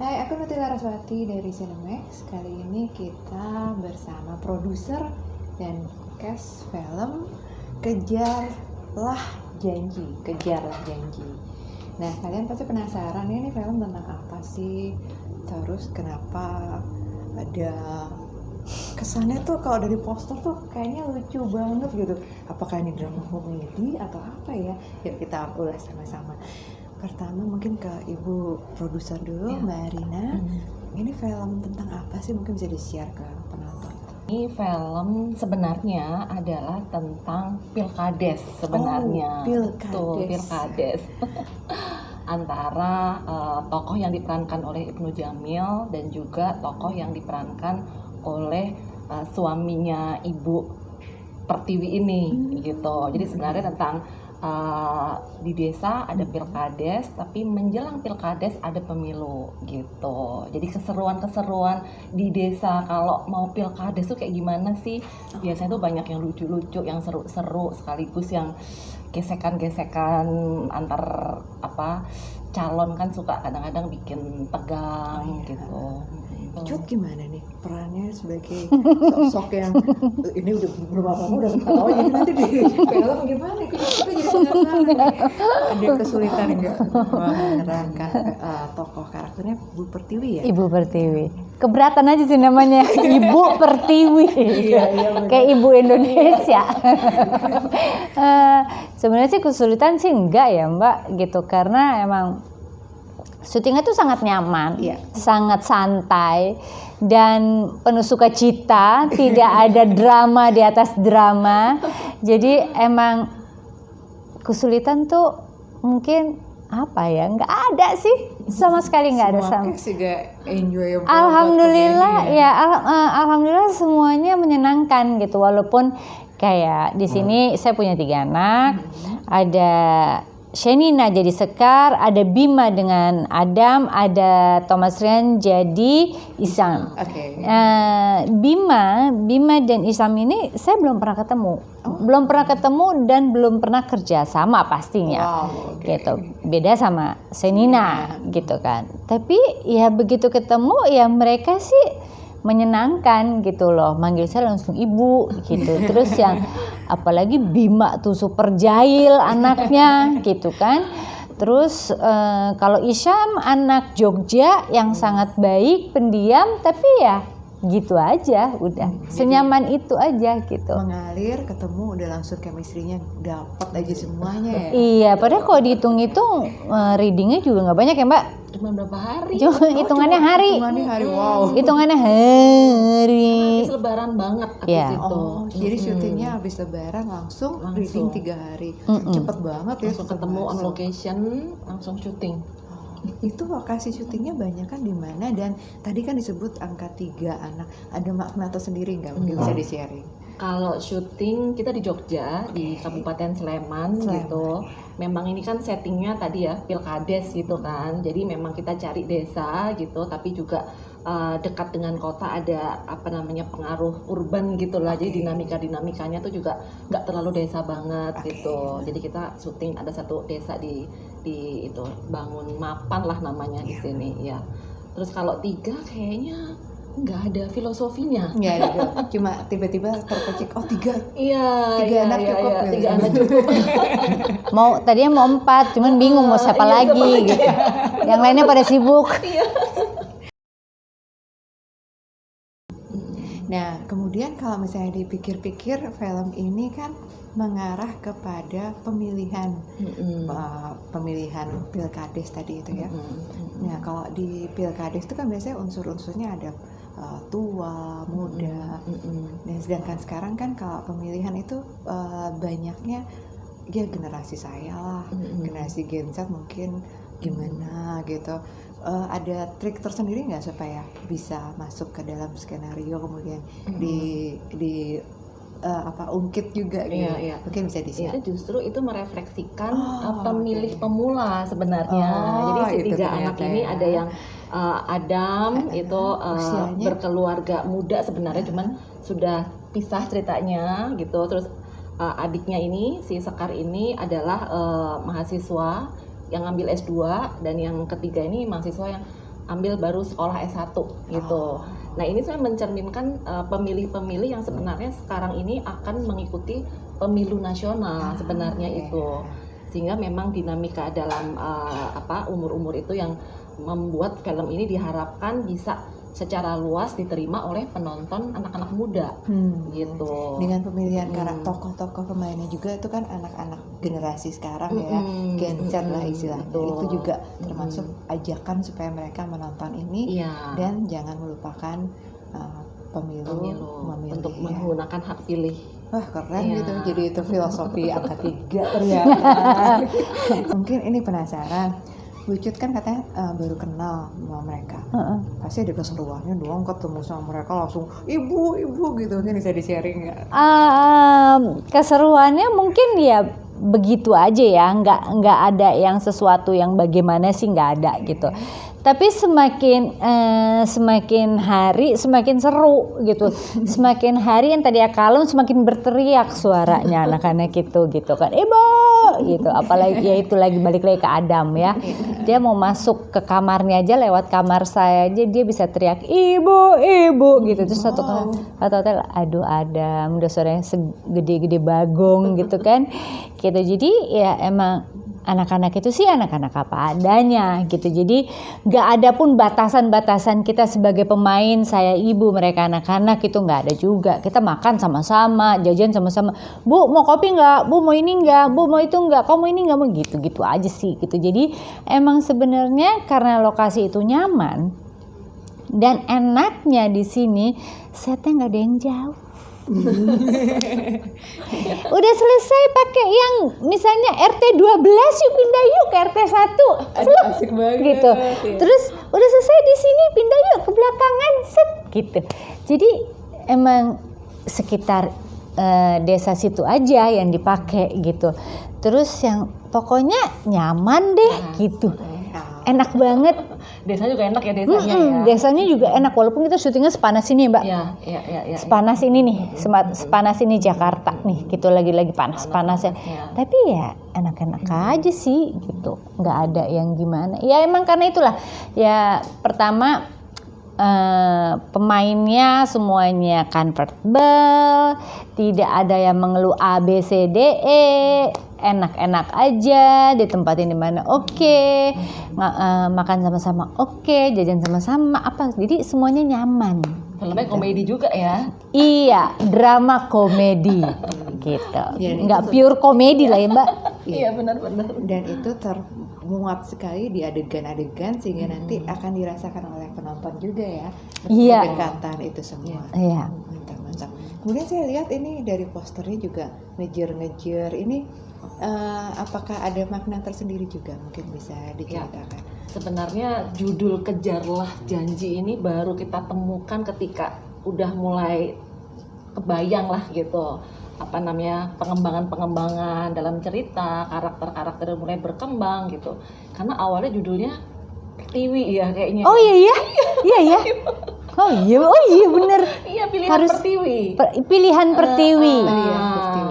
Hai, aku Nuti Laraswati dari Cinemax. Kali ini kita bersama produser dan cast film Kejarlah Janji. Nah, kalian pasti penasaran ini film tentang apa sih? Terus kenapa ada kesannya tuh kalau dari poster tuh kayaknya lucu banget gitu. Apakah ini drama komedi atau apa ya? Yuk kita ulas sama-sama. Pertama mungkin ke ibu produser dulu, ya. Mbak Rina. Ini film tentang apa sih? Mungkin bisa di-share ke penonton. Ini film sebenarnya adalah tentang pilkades sebenarnya. Pilkades. Antara tokoh yang diperankan oleh Ibnu Jamil dan juga tokoh yang diperankan oleh suaminya Ibu Pertiwi ini gitu. Jadi sebenarnya tentang di desa ada pilkades, tapi menjelang pilkades ada pemilu gitu. Jadi keseruan di desa kalau mau pilkades tuh kayak gimana sih? Biasanya tuh banyak yang lucu-lucu, yang seru-seru, sekaligus yang gesekan-gesekan antar calon kan suka kadang-kadang bikin tegang gitu. Cut gimana nih perannya sebagai sosok yang ini udah berapa udah tahu jadi nanti di film gimana kita jadi penasaran nih. Ada kesulitan nggak memerankan tokoh karakternya Bu Pertiwi ya? Ibu Pertiwi. Keberatan aja sih namanya Ibu Pertiwi. Iya, kayak Ibu Indonesia. Sebenarnya sih kesulitan sih enggak ya Mbak gitu, karena emang syutingnya tuh sangat nyaman, sangat santai dan penuh sukacita, tidak ada drama di atas drama. Jadi emang kesulitan tuh mungkin apa ya? Nggak ada sih, sama sekali nggak ada sama. Enjoyable. Alhamdulillah ya, alhamdulillah semuanya menyenangkan gitu. Walaupun kayak di sini saya punya 3 anak, ada Shenina jadi Sekar, ada Bima dengan Adam, ada Thomas Rian jadi Isam. Bima dan Isam ini saya belum pernah ketemu, dan belum pernah kerja sama pastinya. Gitu. Beda sama Shenina gitu kan. Tapi ya begitu ketemu ya mereka sih menyenangkan gitu loh, manggil saya langsung ibu gitu. Terus yang apalagi Bima tuh super jahil anaknya gitu kan. Terus kalau Isyam anak Jogja yang sangat baik, pendiam, tapi ya gitu aja udah. Senyaman itu aja gitu. Mengalir, ketemu udah langsung chemistry-nya dapat aja semuanya ya. Iya, padahal kalau dihitung-hitung readingnya juga nggak banyak ya Mbak. Cuma berapa hari? Hitungannya hari. Wow. Hitungannya hari. Habis lebaran banget Ya. Jadi syutingnya habis lebaran langsung reading 3 hari. Cepet banget ya. Langsung ketemu on location, langsung syuting. Itu lokasi syutingnya banyak kan di mana, dan tadi kan disebut angka 3 anak. Ada makna tersendiri nggak? Mungkin bisa di-sharing. Kalau syuting kita di Jogja, di Kabupaten Sleman gitu. Memang ini kan settingnya tadi ya pilkades gitu kan. Jadi memang kita cari desa gitu, tapi juga dekat dengan kota, ada pengaruh urban gitulah. Jadi dinamikanya tuh juga nggak terlalu desa banget gitu. Jadi kita syuting ada satu desa di itu Bangun Mapan lah namanya di sini ya. Terus kalau 3 kayaknya nggak ada filosofinya. Nggak ada, cuma tiba-tiba terpecik. 3 anak cukup. 3 anak cukup. Tadinya mau 4, cuman bingung mau siapa lagi gitu. Yang lainnya pada sibuk. Nah, kemudian kalau misalnya dipikir-pikir, film ini kan mengarah kepada pemilihan pilkades tadi itu ya. Nah, kalau di pilkades itu kan biasanya unsur-unsurnya ada tua, muda. Dan sedangkan sekarang kan kalau pemilihan itu banyaknya ya generasi saya lah, generasi Gen Z mungkin gimana gitu. Ada trik tersendiri nggak supaya bisa masuk ke dalam skenario, kemudian ungkit juga gitu. Mungkin bisa di-share. Justru itu merefleksikan pemilih pemula sebenarnya. Jadi si 3 anak ini ada yang Adam itu berkeluarga muda sebenarnya, cuman sudah pisah ceritanya gitu. Terus adiknya ini si Sekar ini adalah mahasiswa yang ngambil S2, dan yang ketiga ini mahasiswa yang ambil baru sekolah S1 gitu. Nah ini saya mencerminkan pemilih-pemilih yang sebenarnya sekarang ini akan mengikuti pemilu nasional sebenarnya itu, sehingga memang dinamika dalam umur-umur itu yang membuat film ini diharapkan bisa secara luas diterima oleh penonton anak-anak muda gitu. Dengan pemilihan tokoh-tokoh pemainnya juga itu kan anak-anak generasi sekarang ya, Gen Z lah istilahnya. Itu juga termasuk ajakan supaya mereka menonton ini dan jangan melupakan pemilu untuk menggunakan hak pilih. Wah keren gitu, jadi itu filosofi angka 3 ternyata. Mungkin ini penasaran, Bucut kan katanya baru kenal sama mereka, pasti ada keseruannya dong ketemu sama mereka langsung ibu gitu, mungkin bisa di-sharing nggak? Keseruannya mungkin ya begitu aja ya, nggak ada yang sesuatu yang bagaimana sih, nggak ada gitu. Tapi semakin hari semakin seru gitu. Semakin hari yang tadi kalem semakin berteriak suaranya anak-anak gitu kan. Ibu gitu. Apalagi ya itu lagi balik lagi ke Adam ya. Dia mau masuk ke kamarnya aja, lewat kamar saya aja dia bisa teriak ibu gitu. Terus satu kali aduh Adam, udah suaranya segede-gede bagong gitu kan. Gitu. Jadi ya emang anak-anak itu sih anak-anak apa adanya gitu. Jadi gak ada pun batasan-batasan kita sebagai pemain, saya ibu mereka anak-anak itu gak ada juga. Kita makan sama-sama, jajan sama-sama. Bu mau kopi gak? Bu mau ini gak? Bu mau itu gak? Kamu ini gak? Mau gitu-gitu aja sih gitu. Jadi emang sebenarnya karena lokasi itu nyaman dan enaknya di sini setnya gak ada yang jauh. Udah selesai pakai yang misalnya RT 12 yuk pindah yuk ke RT 1 Asik banget gitu. Terus udah selesai di sini pindah yuk ke belakangan set gitu. Jadi emang sekitar desa situ aja yang dipakai gitu. Terus yang pokoknya nyaman deh gitu. Enak banget. Desanya juga enak ya desanya ya. Desanya juga enak walaupun kita syutingnya sepanas ini Mbak. Iya. Sepanas ini nih, sepanas ini Jakarta nih, gitu lagi panas-panasnya. Tapi ya enak-enak aja sih gitu. Nggak ada yang gimana. Ya emang karena itulah. Ya pertama pemainnya semuanya convertible, tidak ada yang mengeluh A B C D E, enak-enak aja, ditempatin di mana oke, makan sama-sama oke, jajan sama-sama apa, jadi semuanya nyaman. Filmnya komedi juga ya? Iya, drama komedi gitu, nggak pure komedi lah ya Mbak. Iya benar-benar. Dan itu termuat sekali di adegan-adegan sehingga nanti akan dirasakan oleh penonton juga ya. Iya. Kedekatan itu semua. Iya. Mantap. Kemudian saya lihat ini dari posternya juga ngejer ini apakah ada makna tersendiri juga mungkin bisa diceritakan? Sebenarnya judul Kejarlah Janji ini baru kita temukan ketika udah mulai kebayang lah gitu. Pengembangan dalam cerita, karakter-karakter mulai berkembang gitu. Karena awalnya judulnya Pertiwi ya kayaknya. Oh iya. Oh iya bener. Iya pilihan harus Pertiwi. Pilihan Pertiwi.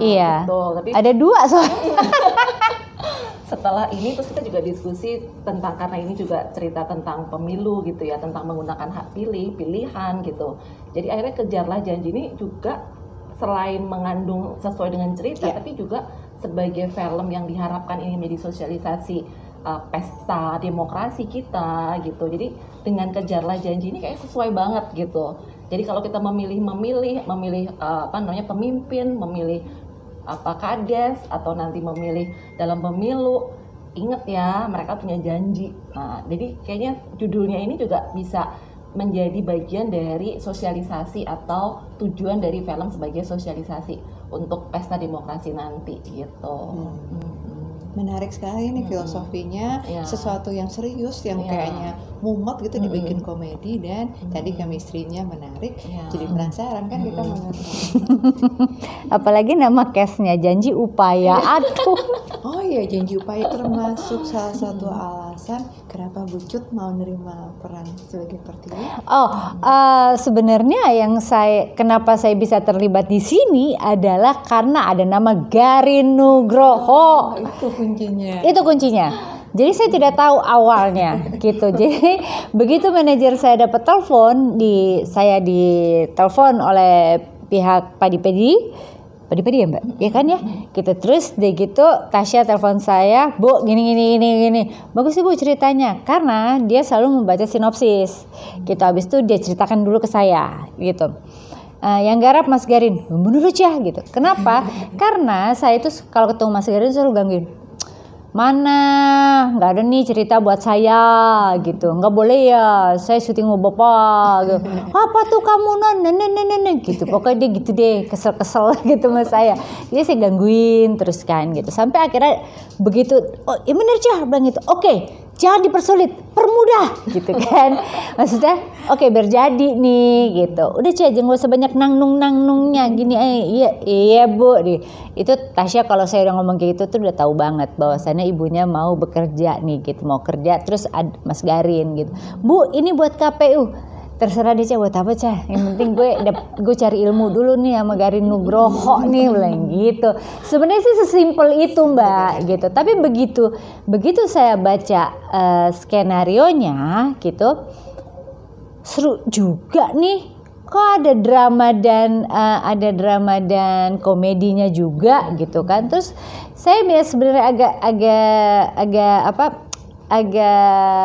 Iya. Betul, tapi ada 2 soalnya. Setelah ini terus kita juga diskusi tentang, karena ini juga cerita tentang pemilu gitu ya, tentang menggunakan hak pilihan gitu. Jadi akhirnya Kejarlah Janji ini juga selain mengandung sesuai dengan cerita, tapi juga sebagai film yang diharapkan ini menjadi sosialisasi pesta demokrasi kita gitu. Jadi dengan Kejarlah Janji ini kayak sesuai banget gitu. Jadi kalau kita memilih pemimpin, memilih kades atau nanti memilih dalam pemilu, ingat ya mereka punya janji. Nah, jadi kayaknya judulnya ini juga bisa menjadi bagian dari sosialisasi atau tujuan dari film sebagai sosialisasi untuk pesta demokrasi nanti gitu. Menarik sekali nih filosofinya, sesuatu yang serius yang kayaknya mumet gitu dibikin komedi dan tadi chemistry-nya menarik. Jadi penasaran kan kita menonton. Apalagi nama cast-nya Janji Upaya. Aduh. Oh iya, Janji Upaya termasuk salah satu alasan kenapa Bucut mau nerima peran sebagai Pertiwi. Sebenarnya kenapa saya bisa terlibat di sini adalah karena ada nama Garin Nugroho. Itu kuncinya. Itu kuncinya. Jadi saya tidak tahu awalnya gitu. Jadi begitu manajer saya dapat telepon, saya ditelepon oleh pihak Padi-Padi ya Mbak, ya kan ya. Kita terus deh gitu, Tasya telepon saya, Bu gini. Bagus sih Bu ceritanya, karena dia selalu membaca sinopsis. Gitu, habis itu dia ceritakan dulu ke saya gitu. Yang garap Mas Garin, menurut ya gitu. Kenapa? Karena saya itu kalau ketemu Mas Garin selalu gangguin. Mana nggak ada nih cerita buat saya gitu, nggak boleh ya, saya syuting sama bapak gitu. Apa tuh kamu nenek gitu, pokoknya dia gitu deh, kesel gitu sama saya. Jadi saya gangguin terus kan gitu, sampai akhirnya begitu, oh ya bener Cah bilang gitu, oke, jangan dipersulit, permudah gitu kan. Maksudnya oke, biar jadi nih gitu. Udah Cah, jangan usah banyak nangungnya gini. Iya Bu. Itu Tasya kalau saya udah ngomong kayak gitu tuh udah tahu banget bahwasannya ibunya mau bekerja nih gitu, mau kerja. Terus Mas Garin gitu, Bu ini buat KPU. Terserah dia Cah, buat apa Cah, yang penting gue cari ilmu dulu nih sama Garin Nugroho nih, bilang gitu. Sebenarnya sih sesimpel itu Mbak gitu. Tapi begitu saya baca skenarionya gitu, seru juga nih. Kok ada drama dan komedinya juga gitu kan. Terus saya sebenarnya agak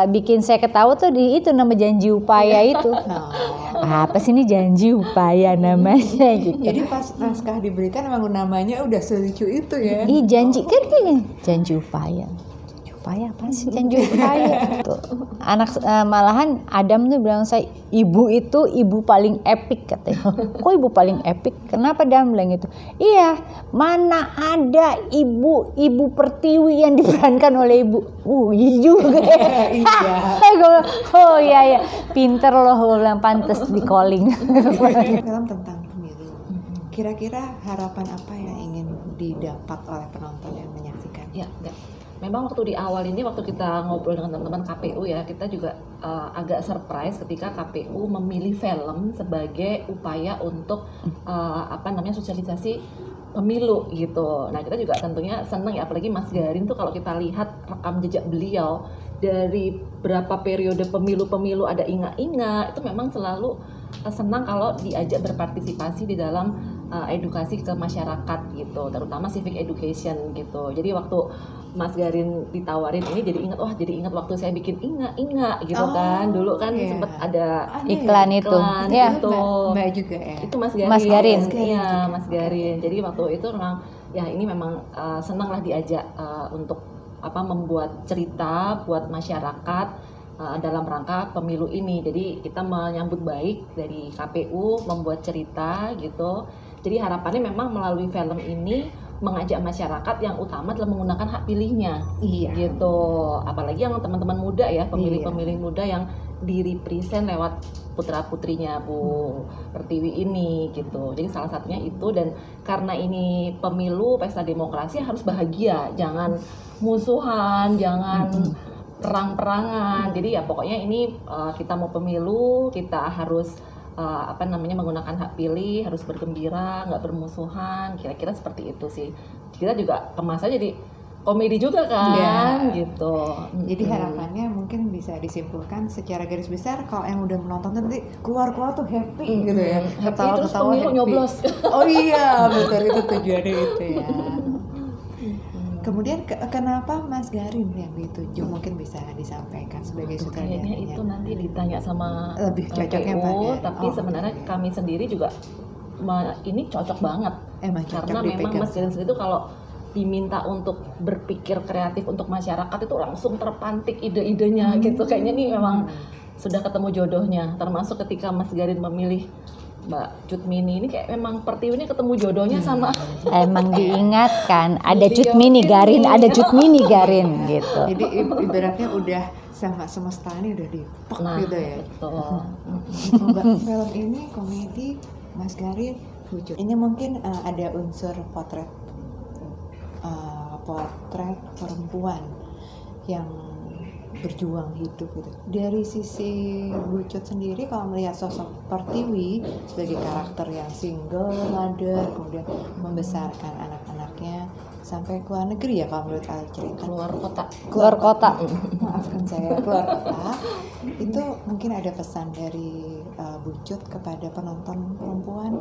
bikin saya ketawa tuh itu nama Janji Upaya itu. Apa sih ini Janji Upaya namanya gitu. Jadi pas naskah diberikan emang namanya udah selucu itu ya. Janji kan Janji Upaya. Upaya apa sih Janji Upaya? Tuh. Malahan Adam tuh bilang saya, ibu itu ibu paling epic katanya. Kok ibu paling epic? Kenapa Adam bilang gitu? Iya, mana ada ibu Pertiwi yang diperankan oleh ibu. Iya juga. Oh iya, pinter loh, gue bilang pantes di calling. Film tentang pemilu. Kira-kira harapan apa yang ingin didapat oleh penonton yang menyaksikan? Ya. Memang waktu di awal ini, waktu kita ngobrol dengan teman-teman KPU ya, kita juga agak surprise ketika KPU memilih film sebagai upaya untuk sosialisasi pemilu gitu. Nah kita juga tentunya senang ya, apalagi Mas Garin tuh kalau kita lihat rekam jejak beliau dari berapa periode pemilu ada inga-inga, itu memang selalu senang kalau diajak berpartisipasi di dalam edukasi ke masyarakat gitu, terutama civic education gitu. Jadi waktu Mas Garin ditawarin ini jadi ingat waktu saya bikin inga gitu kan. Dulu kan sempat ada iklan itu. Mbak juga ya. Itu Mas Garin. Iya, Mas Garin. Jadi waktu itu memang ya ini memang senang lah diajak untuk membuat cerita buat masyarakat dalam rangka pemilu ini. Jadi kita menyambut baik dari KPU membuat cerita gitu. Jadi harapannya memang melalui film ini mengajak masyarakat yang utama adalah menggunakan hak pilihnya, gitu. Apalagi yang teman-teman muda ya, pemilih-pemilih muda yang direpresent lewat putra-putrinya Bu Pertiwi ini, gitu. Jadi salah satunya itu, dan karena ini pemilu pesta demokrasi harus bahagia, jangan musuhan, jangan perang-perangan. Jadi ya pokoknya ini kita mau pemilu, kita harus menggunakan hak pilih, harus bergembira, nggak bermusuhan, kira-kira seperti itu sih. Kita juga kemasnya jadi komedi juga kan, gitu. Jadi harapannya mungkin bisa disimpulkan secara garis besar, kalau yang udah menonton nanti keluar tuh happy gitu ya, ketawa-ketawa happy. Nyoblos. Oh iya, betul, itu tujuannya itu ya. Kemudian kenapa Mas Garin yang dituju, mungkin bisa disampaikan sebagai sutradaranya? Kayaknya itu nanti ditanya sama lebih cocoknya KPU, tapi sebenarnya kami sendiri juga ini cocok banget. Karena memang Mas Garin sendiri itu kalau diminta untuk berpikir kreatif untuk masyarakat itu langsung terpantik ide-idenya gitu. Kayaknya nih memang sudah ketemu jodohnya, termasuk ketika Mas Garin memilih Mbak Cut Mini ini kayak memang Pertiwi ini ketemu jodohnya sama. Emang diingatkan ada Cut Mini Garin, ada Cut Mini Garin gitu. Jadi ibaratnya udah sama semesta ini udah dipok gitu ya. Betul. Film ini komedi, Mas Garin lucu. Ini mungkin ada unsur potret perempuan yang berjuang hidup gitu. Dari sisi Bucut sendiri, kalau melihat sosok Pertiwi sebagai karakter yang single mother, kemudian membesarkan anak-anaknya sampai keluar negeri ya kalau menurut cerita. Keluar kota. Maafkan saya, keluar kota. Itu mungkin ada pesan dari Bucut kepada penonton perempuan,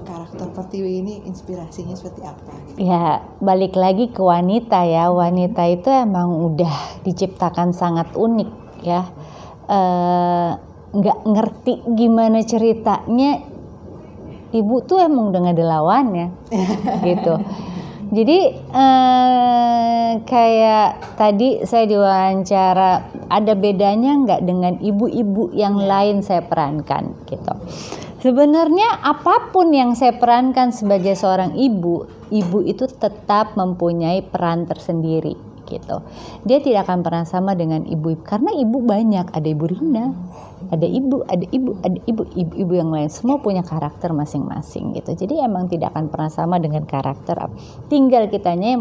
karakter Pertiwi ini inspirasinya seperti apa? Ya, balik lagi ke wanita ya. Wanita itu emang udah diciptakan sangat unik ya. Nggak ngerti gimana ceritanya. Ibu tuh emang udah gak ada lawannya gitu. Jadi kayak tadi saya diwawancara, ada bedanya nggak dengan ibu-ibu yang lain saya perankan gitu. Sebenarnya apapun yang saya perankan sebagai seorang ibu, ibu itu tetap mempunyai peran tersendiri gitu. Dia tidak akan pernah sama dengan ibu-ibu karena ibu banyak, ada Ibu Rina, ada ibu yang lain, semua punya karakter masing-masing gitu. Jadi emang tidak akan pernah sama dengan karakter, tinggal kitanya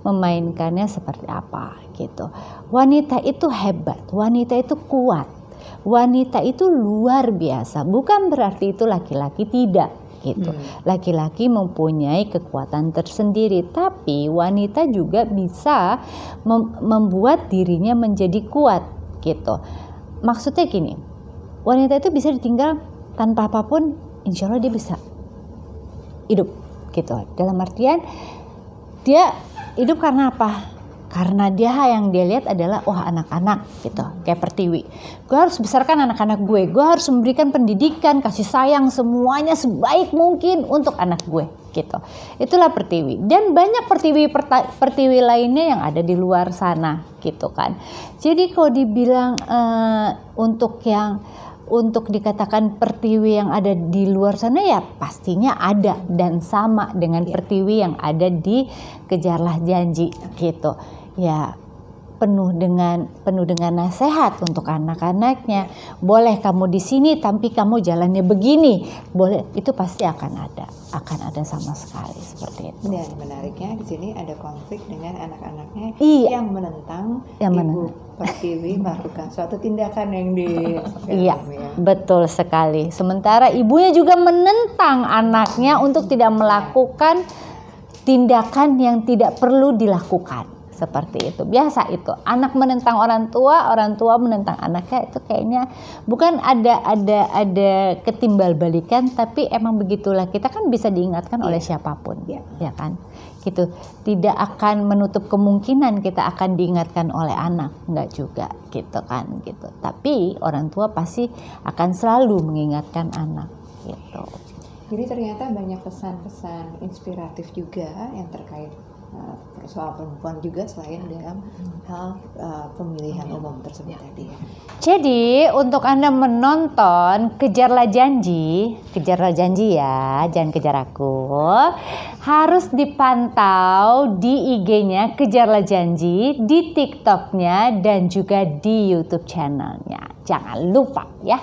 memainkannya seperti apa gitu. Wanita itu hebat, wanita itu kuat, wanita itu luar biasa, bukan berarti itu laki-laki tidak gitu. Laki-laki mempunyai kekuatan tersendiri, tapi wanita juga bisa membuat dirinya menjadi kuat gitu. Maksudnya gini, wanita itu bisa ditinggal tanpa apapun, insya Allah dia bisa hidup gitu. Dalam artian dia hidup karena apa? Karena dia yang dia lihat adalah wah anak-anak gitu, kayak Pertiwi. Gue harus besarkan anak-anak gue harus memberikan pendidikan, kasih sayang semuanya sebaik mungkin untuk anak gue gitu. Itulah Pertiwi. Dan banyak pertiwi lainnya yang ada di luar sana gitu kan. Jadi kalau dibilang untuk dikatakan Pertiwi yang ada di luar sana ya pastinya ada dan sama dengan Pertiwi yang ada di Kejarlah Janji gitu. Ya penuh dengan nasihat untuk anak-anaknya. Boleh kamu di sini tapi kamu jalannya begini. Boleh, itu pasti akan ada sama sekali seperti itu. Dan menariknya di sini ada konflik dengan anak-anaknya yang menentang Pertiwi melakukan suatu tindakan yang di Iya, betul sekali. Sementara ibunya juga menentang anaknya untuk tidak melakukan tindakan yang tidak perlu dilakukan. Seperti itu, biasa itu. Anak menentang orang tua menentang anaknya, itu kayaknya bukan ada ketimbal balikan, tapi emang begitulah. Kita kan bisa diingatkan oleh siapapun, ya kan? Gitu. Tidak akan menutup kemungkinan kita akan diingatkan oleh anak, enggak juga, gitu kan, gitu. Tapi orang tua pasti akan selalu mengingatkan anak, gitu. Jadi ternyata banyak pesan-pesan inspiratif juga yang terkait soal perempuan juga selain dalam hal pemilihan umum tersebut tadi ya. Jadi untuk Anda menonton Kejarlah Janji ya, jangan kejar aku, harus dipantau di IG-nya Kejarlah Janji, di TikTok-nya dan juga di YouTube channel-nya. Jangan lupa ya.